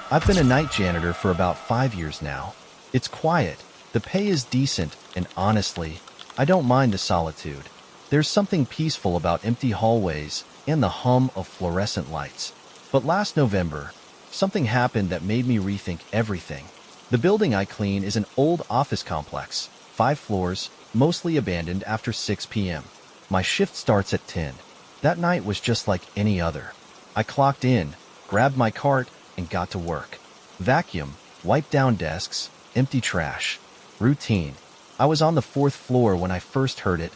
I've been a night janitor for about 5 years now. It's quiet, the pay is decent, and honestly, I don't mind the solitude. There's something peaceful about empty hallways and the hum of fluorescent lights. But last November, something happened that made me rethink everything. The building I clean is an old office complex, 5 floors, mostly abandoned after 6 p.m. My shift starts at 10. That night was just like any other. I clocked in, grabbed my cart, and got to work. Vacuum, wipe down desks, empty trash. Routine. I was on the 4th floor when I first heard it.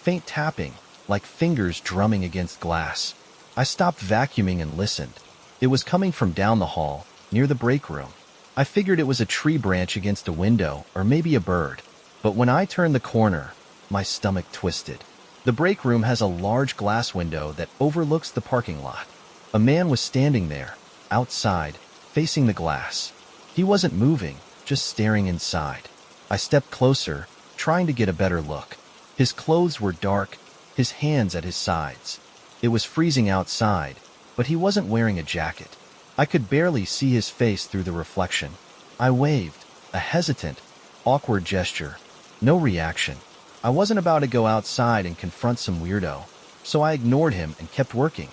Faint tapping, like fingers drumming against glass. I stopped vacuuming and listened. It was coming from down the hall, near the break room. I figured it was a tree branch against a window, or maybe a bird. But when I turned the corner, my stomach twisted. The break room has a large glass window that overlooks the parking lot. A man was standing there, outside, facing the glass. He wasn't moving, just staring inside. I stepped closer, trying to get a better look. His clothes were dark, his hands at his sides. It was freezing outside, but he wasn't wearing a jacket. I could barely see his face through the reflection. I waved, a hesitant, awkward gesture. No reaction. I wasn't about to go outside and confront some weirdo, so I ignored him and kept working.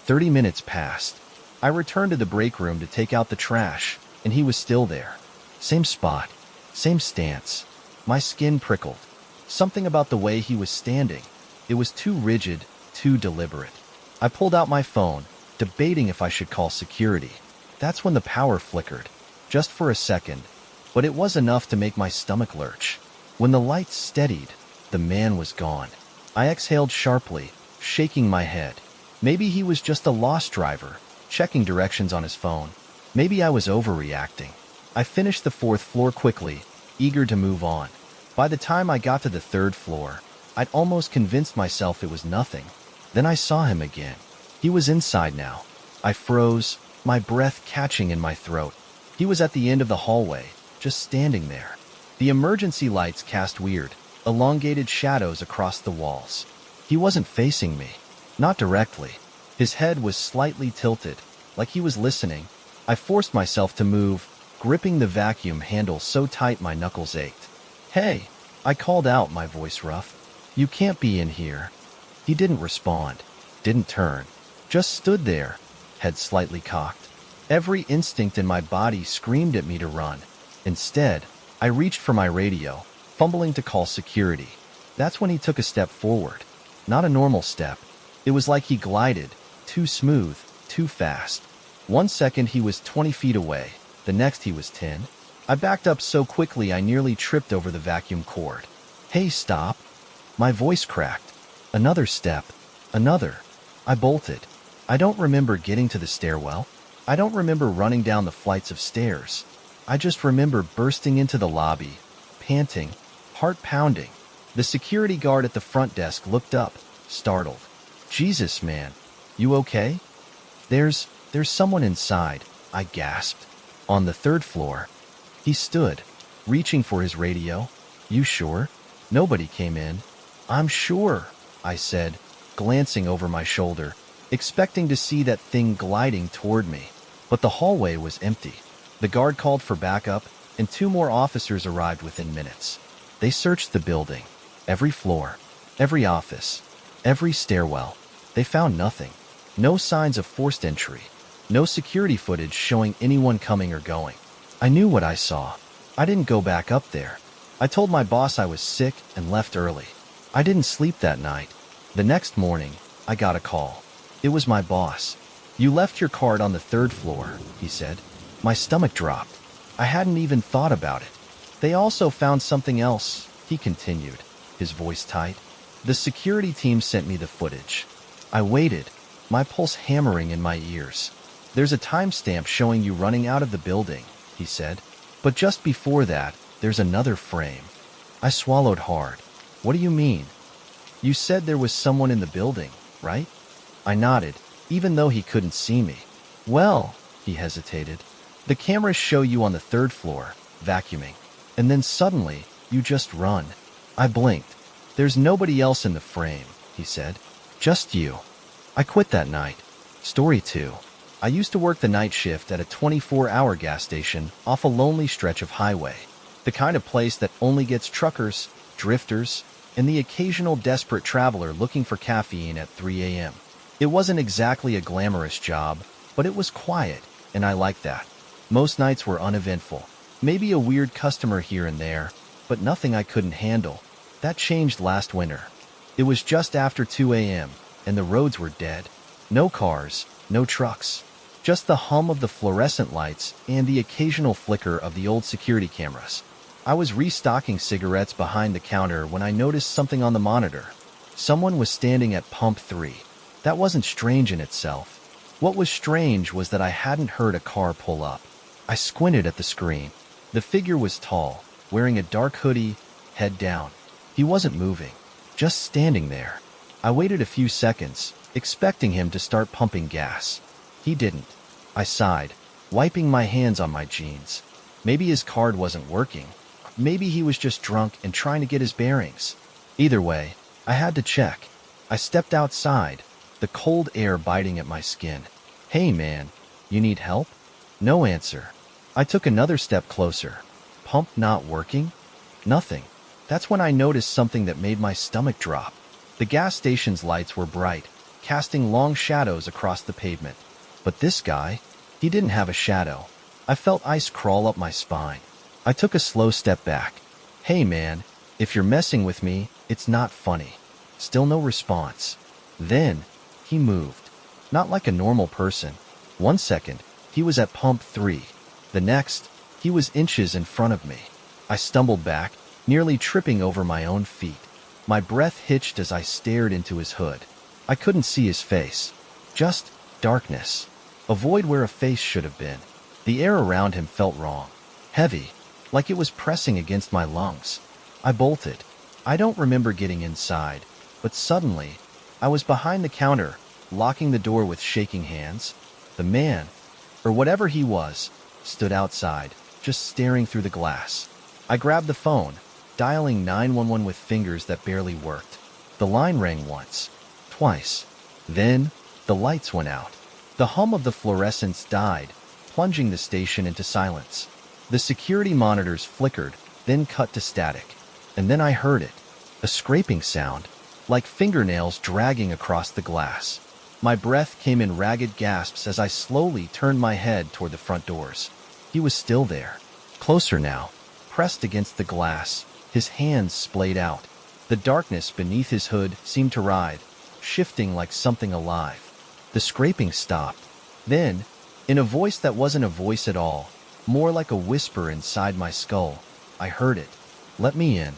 30 minutes passed. I returned to the break room to take out the trash, and he was still there. Same spot, same stance. My skin prickled. Something about the way he was standing. It was too rigid, too deliberate. I pulled out my phone, debating if I should call security. That's when the power flickered, just for a second, but it was enough to make my stomach lurch. When the lights steadied, the man was gone. I exhaled sharply, shaking my head. Maybe he was just a lost driver, checking directions on his phone. Maybe I was overreacting. I finished the 4th floor quickly, eager to move on. By the time I got to the 3rd floor, I'd almost convinced myself it was nothing. Then I saw him again. He was inside now. I froze, my breath catching in my throat. He was at the end of the hallway, just standing there. The emergency lights cast weird, elongated shadows across the walls. He wasn't facing me. Not directly. His head was slightly tilted, like he was listening. I forced myself to move, gripping the vacuum handle so tight my knuckles ached. "Hey," I called out, my voice rough. "You can't be in here." He didn't respond, didn't turn, just stood there, head slightly cocked. Every instinct in my body screamed at me to run. Instead, I reached for my radio, fumbling to call security. That's when he took a step forward. Not a normal step. It was like he glided, too smooth, too fast. 1 second he was 20 feet away, the next he was 10. I backed up so quickly I nearly tripped over the vacuum cord. "Hey, stop." My voice cracked. Another step. Another. I bolted. I don't remember getting to the stairwell. I don't remember running down the flights of stairs. I just remember bursting into the lobby, panting, heart pounding. The security guard at the front desk looked up, startled. "Jesus, man. You okay?" There's someone inside," I gasped. "On the 3rd floor." He stood, reaching for his radio. "You sure? Nobody came in." "I'm sure," I said, glancing over my shoulder, expecting to see that thing gliding toward me. But the hallway was empty. The guard called for backup, and 2 more officers arrived within minutes. They searched the building, every floor, every office, every stairwell. They found nothing. No signs of forced entry. No security footage showing anyone coming or going. I knew what I saw. I didn't go back up there. I told my boss I was sick and left early. I didn't sleep that night. The next morning, I got a call. It was my boss. "You left your card on the 3rd floor," he said. My stomach dropped. I hadn't even thought about it. "They also found something else," he continued, his voice tight. "The security team sent me the footage." I waited, my pulse hammering in my ears. "There's a timestamp showing you running out of the building," he said. "But just before that, there's another frame." I swallowed hard. "What do you mean?" "You said there was someone in the building, right?" I nodded, even though he couldn't see me. "Well," he hesitated, "the cameras show you on the 3rd floor, vacuuming. And then suddenly, you just run." I blinked. "There's nobody else in the frame," he said. "Just you." I quit that night. Story 2. I used to work the night shift at a 24-hour gas station off a lonely stretch of highway, the kind of place that only gets truckers, drifters, and the occasional desperate traveler looking for caffeine at 3 a.m. It wasn't exactly a glamorous job, but it was quiet, and I liked that. Most nights were uneventful. Maybe a weird customer here and there, but nothing I couldn't handle. That changed last winter. It was just after 2 a.m., and the roads were dead. No cars, no trucks. Just the hum of the fluorescent lights and the occasional flicker of the old security cameras. I was restocking cigarettes behind the counter when I noticed something on the monitor. Someone was standing at pump 3. That wasn't strange in itself. What was strange was that I hadn't heard a car pull up. I squinted at the screen. The figure was tall, wearing a dark hoodie, head down. He wasn't moving, just standing there. I waited a few seconds, expecting him to start pumping gas. He didn't. I sighed, wiping my hands on my jeans. Maybe his card wasn't working. Maybe he was just drunk and trying to get his bearings. Either way, I had to check. I stepped outside, the cold air biting at my skin. "Hey man, you need help?" No answer. I took another step closer. Pump not working? Nothing. That's when I noticed something that made my stomach drop. The gas station's lights were bright, casting long shadows across the pavement. But this guy, he didn't have a shadow. I felt ice crawl up my spine. I took a slow step back. "Hey man, if you're messing with me, it's not funny." Still no response. Then, he moved. Not like a normal person. 1 second, he was at pump 3. The next, he was inches in front of me. I stumbled back, nearly tripping over my own feet. My breath hitched as I stared into his hood. I couldn't see his face. Just darkness. A void where a face should have been. The air around him felt wrong. Heavy, like it was pressing against my lungs. I bolted. I don't remember getting inside, but suddenly, I was behind the counter, locking the door with shaking hands. The man, or whatever he was, stood outside, just staring through the glass. I grabbed the phone, dialing 911 with fingers that barely worked. The line rang once, twice. Then, the lights went out. The hum of the fluorescents died, plunging the station into silence. The security monitors flickered, then cut to static. And then I heard it. A scraping sound, like fingernails dragging across the glass. My breath came in ragged gasps as I slowly turned my head toward the front doors. He was still there. Closer now, pressed against the glass, his hands splayed out. The darkness beneath his hood seemed to writhe, shifting like something alive. The scraping stopped. Then, in a voice that wasn't a voice at all, more like a whisper inside my skull, I heard it. "Let me in."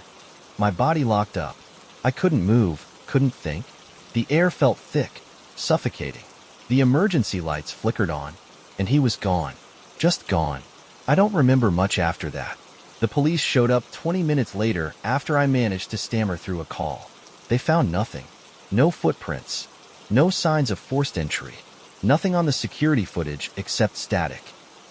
My body locked up. I couldn't move, couldn't think. The air felt thick, suffocating. The emergency lights flickered on, and he was gone. Just gone. I don't remember much after that. The police showed up 20 minutes later after I managed to stammer through a call. They found nothing. No footprints. No signs of forced entry. Nothing on the security footage except static.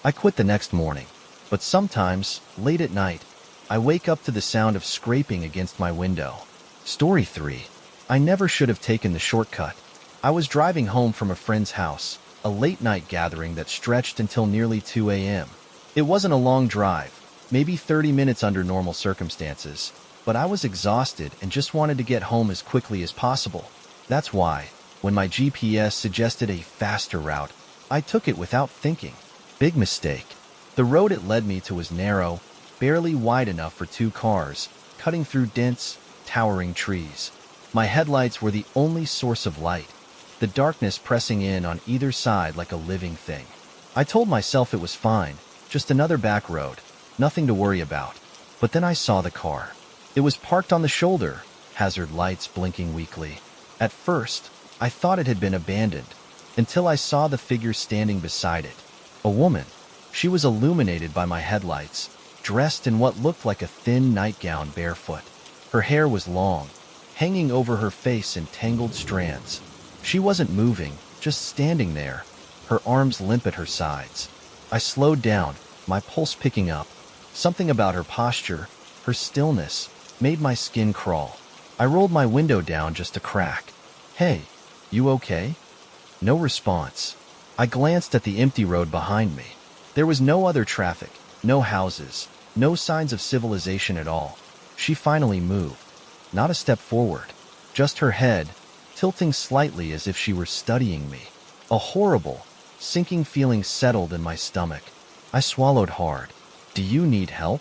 I quit the next morning. But sometimes, late at night, I wake up to the sound of scraping against my window. Story 3. I never should have taken the shortcut. I was driving home from a friend's house, a late-night gathering that stretched until nearly 2 a.m. It wasn't a long drive, maybe 30 minutes under normal circumstances, but I was exhausted and just wanted to get home as quickly as possible. That's why, when my GPS suggested a faster route, I took it without thinking. Big mistake. The road it led me to was narrow, barely wide enough for 2 cars, cutting through dense, towering trees. My headlights were the only source of light, the darkness pressing in on either side like a living thing. I told myself it was fine, just another back road, nothing to worry about. But then I saw the car. It was parked on the shoulder, hazard lights blinking weakly. At first, I thought it had been abandoned, until I saw the figure standing beside it. A woman. She was illuminated by my headlights, dressed in what looked like a thin nightgown barefoot. Her hair was long, hanging over her face in tangled strands. She wasn't moving, just standing there, her arms limp at her sides. I slowed down, my pulse picking up. Something about her posture, her stillness, made my skin crawl. I rolled my window down just a crack. "Hey, you okay?" No response. I glanced at the empty road behind me. There was no other traffic, no houses, no signs of civilization at all. She finally moved. Not a step forward, just her head, tilting slightly as if she were studying me. A horrible, sinking feeling settled in my stomach. I swallowed hard. "Do you need help?"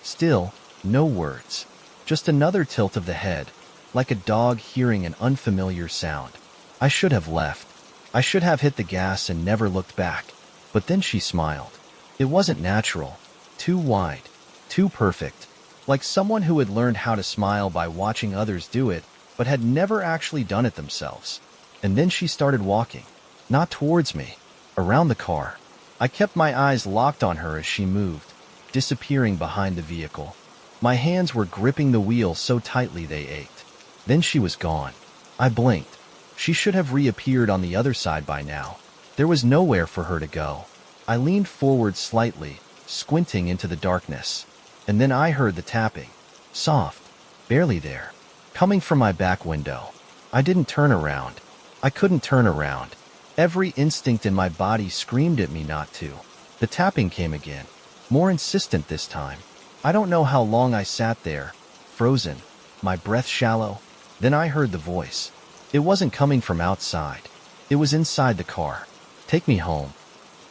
Still, no words. Just another tilt of the head, like a dog hearing an unfamiliar sound. I should have left. I should have hit the gas and never looked back. But then she smiled. It wasn't natural. Too wide. Too perfect. Like someone who had learned how to smile by watching others do it, but had never actually done it themselves. And then she started walking. Not towards me. Around the car. I kept my eyes locked on her as she moved, disappearing behind the vehicle. My hands were gripping the wheel so tightly they ached. Then she was gone. I blinked. She should have reappeared on the other side by now. There was nowhere for her to go. I leaned forward slightly, squinting into the darkness. And then I heard the tapping. Soft. Barely there. Coming from my back window. I didn't turn around. I couldn't turn around. Every instinct in my body screamed at me not to. The tapping came again. More insistent this time. I don't know how long I sat there, frozen, my breath shallow. Then I heard the voice. It wasn't coming from outside. It was inside the car. "Take me home."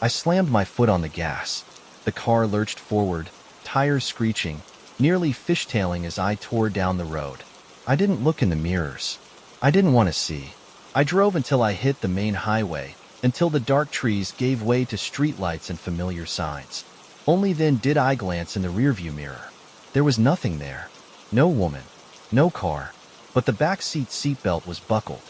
I slammed my foot on the gas. The car lurched forward, tires screeching, nearly fishtailing as I tore down the road. I didn't look in the mirrors. I didn't want to see. I drove until I hit the main highway, until the dark trees gave way to streetlights and familiar signs. Only then did I glance in the rearview mirror. There was nothing there. No woman. No car. But the backseat seatbelt was buckled.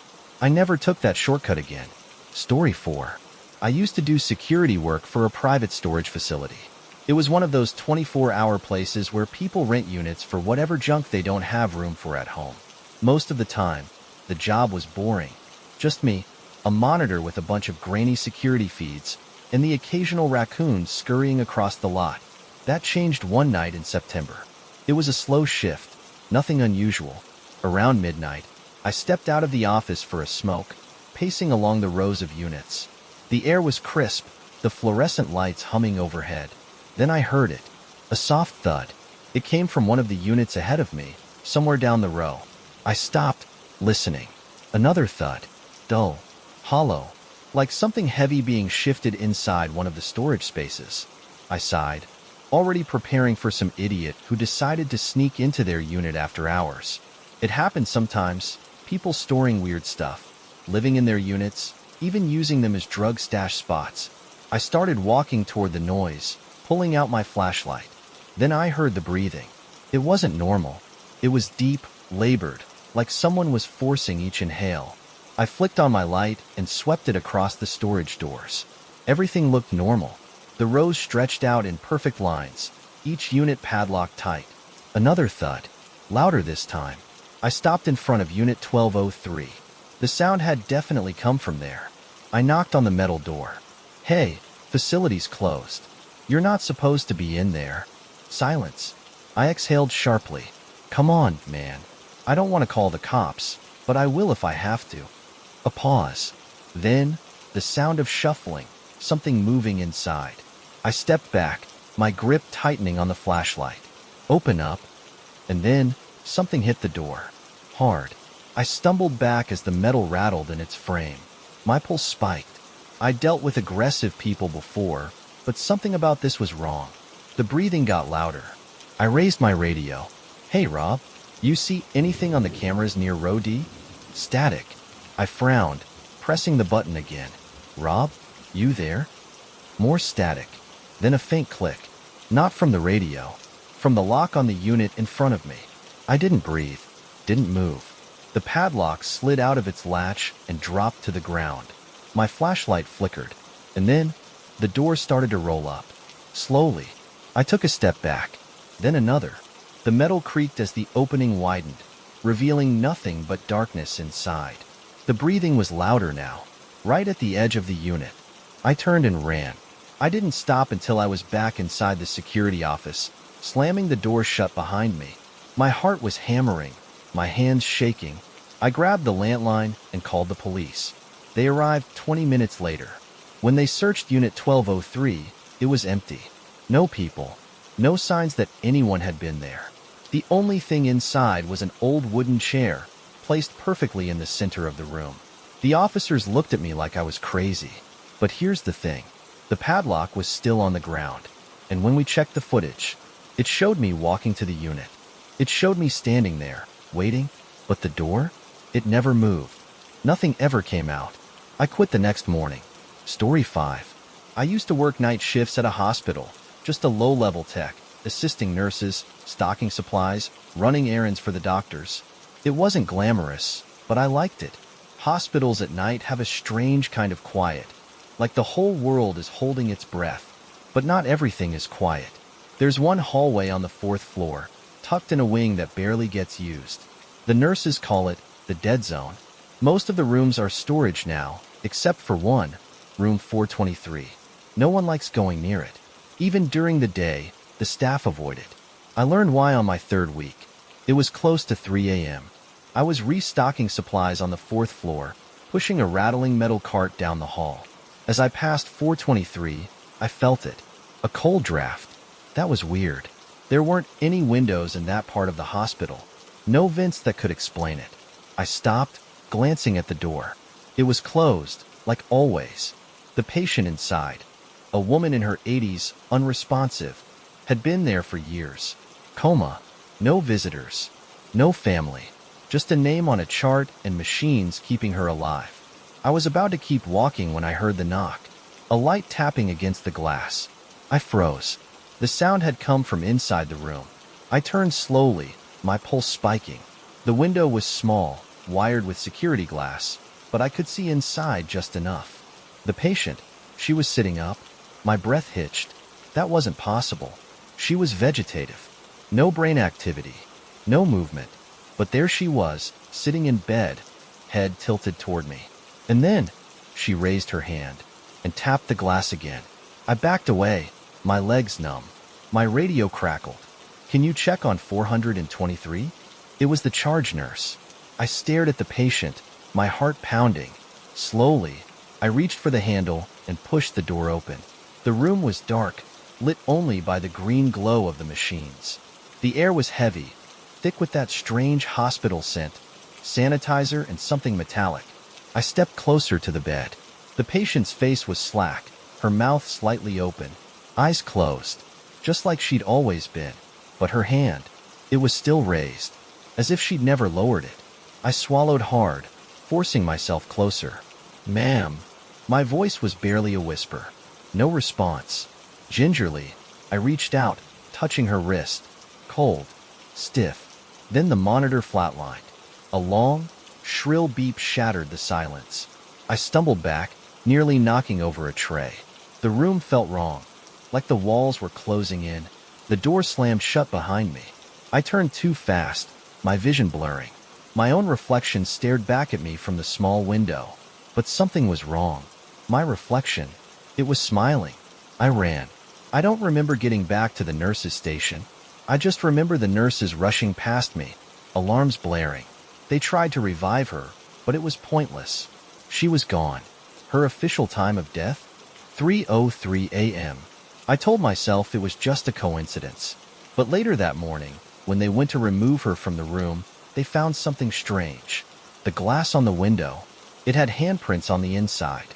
I never took that shortcut again. Story 4. I used to do security work for a private storage facility. It was one of those 24-hour places where people rent units for whatever junk they don't have room for at home. Most of the time, the job was boring. Just me, a monitor with a bunch of grainy security feeds, and the occasional raccoons scurrying across the lot. That changed one night in September. It was a slow shift, nothing unusual. Around midnight, I stepped out of the office for a smoke, pacing along the rows of units. The air was crisp, the fluorescent lights humming overhead. Then I heard it, a soft thud. It came from one of the units ahead of me, somewhere down the row. I stopped, listening. Another thud, dull, hollow, like something heavy being shifted inside one of the storage spaces. I sighed, already preparing for some idiot who decided to sneak into their unit after hours. It happens sometimes, people storing weird stuff, living in their units, even using them as drug stash spots. I started walking toward the noise, pulling out my flashlight. Then I heard the breathing. It wasn't normal. It was deep, labored, like someone was forcing each inhale. I flicked on my light and swept it across the storage doors. Everything looked normal. The rows stretched out in perfect lines, each unit padlocked tight. Another thud, louder this time. I stopped in front of Unit 1203. The sound had definitely come from there. I knocked on the metal door. "Hey, facility's closed. You're not supposed to be in there." Silence. I exhaled sharply. "Come on, man. I don't want to call the cops, but I will if I have to." A pause. Then, the sound of shuffling, something moving inside. I stepped back, my grip tightening on the flashlight. "Open up." And then, something hit the door. Hard. I stumbled back as the metal rattled in its frame. My pulse spiked. I dealt with aggressive people before, but something about this was wrong. The breathing got louder. I raised my radio. "Hey, Rob, you see anything on the cameras near Row D?" Static. I frowned, pressing the button again. "Rob, you there?" More static. Then a faint click. Not from the radio. From the lock on the unit in front of me. I didn't breathe. Didn't move. The padlock slid out of its latch and dropped to the ground. My flashlight flickered. And then, the door started to roll up. Slowly. I took a step back. Then another. The metal creaked as the opening widened, revealing nothing but darkness inside. The breathing was louder now, right at the edge of the unit. I turned and ran. I didn't stop until I was back inside the security office, slamming the door shut behind me. My heart was hammering, my hands shaking. I grabbed the landline and called the police. They arrived 20 minutes later. When they searched Unit 1203, it was empty. No people. No signs that anyone had been there. The only thing inside was an old wooden chair, placed perfectly in the center of the room. The officers looked at me like I was crazy. But here's the thing. The padlock was still on the ground. And when we checked the footage, it showed me walking to the unit. It showed me standing there, waiting. But the door? It never moved. Nothing ever came out. I quit the next morning. Story 5. I used to work night shifts at a hospital, just a low-level tech, assisting nurses, stocking supplies, running errands for the doctors. It wasn't glamorous, but I liked it. Hospitals at night have a strange kind of quiet, like the whole world is holding its breath. But not everything is quiet. There's one hallway on the 4th floor, tucked in a wing that barely gets used. The nurses call it the dead zone. Most of the rooms are storage now, except for one, room 423. No one likes going near it. Even during the day, the staff avoid it. I learned why on my 3rd week. It was close to 3 a.m. I was restocking supplies on the 4th floor, pushing a rattling metal cart down the hall. As I passed 423, I felt it. A cold draft. That was weird. There weren't any windows in that part of the hospital. No vents that could explain it. I stopped, glancing at the door. It was closed, like always. The patient inside, a woman in her 80s, unresponsive, had been there for years. Coma. No visitors. No family. Just a name on a chart and machines keeping her alive. I was about to keep walking when I heard the knock. A light tapping against the glass. I froze. The sound had come from inside the room. I turned slowly, my pulse spiking. The window was small, wired with security glass, but I could see inside just enough. The patient, she was sitting up. My breath hitched. That wasn't possible. She was vegetative. No brain activity. No movement. But there she was, sitting in bed, head tilted toward me. And then, she raised her hand and tapped the glass again. I backed away, my legs numb. My radio crackled. Can you check on 423? It was the charge nurse. I stared at the patient, my heart pounding. Slowly, I reached for the handle and pushed the door open. The room was dark, lit only by the green glow of the machines. The air was heavy, thick with that strange hospital scent, sanitizer and something metallic. I stepped closer to the bed. The patient's face was slack, her mouth slightly open, eyes closed, just like she'd always been. But her hand, it was still raised, as if she'd never lowered it. I swallowed hard, forcing myself closer. Ma'am. My voice was barely a whisper. No response. Gingerly, I reached out, touching her wrist. Cold. Stiff. Then the monitor flatlined. A long, shrill beep shattered the silence. I stumbled back, nearly knocking over a tray. The room felt wrong, like the walls were closing in. The door slammed shut behind me. I turned too fast, my vision blurring. My own reflection stared back at me from the small window. But something was wrong. My reflection, it was smiling. I ran. I don't remember getting back to the nurses' station. I just remember the nurses rushing past me, alarms blaring. They tried to revive her, but it was pointless. She was gone. Her official time of death? 3:03 a.m. I told myself it was just a coincidence. But later that morning, when they went to remove her from the room, they found something strange. The glass on the window, it had handprints on the inside.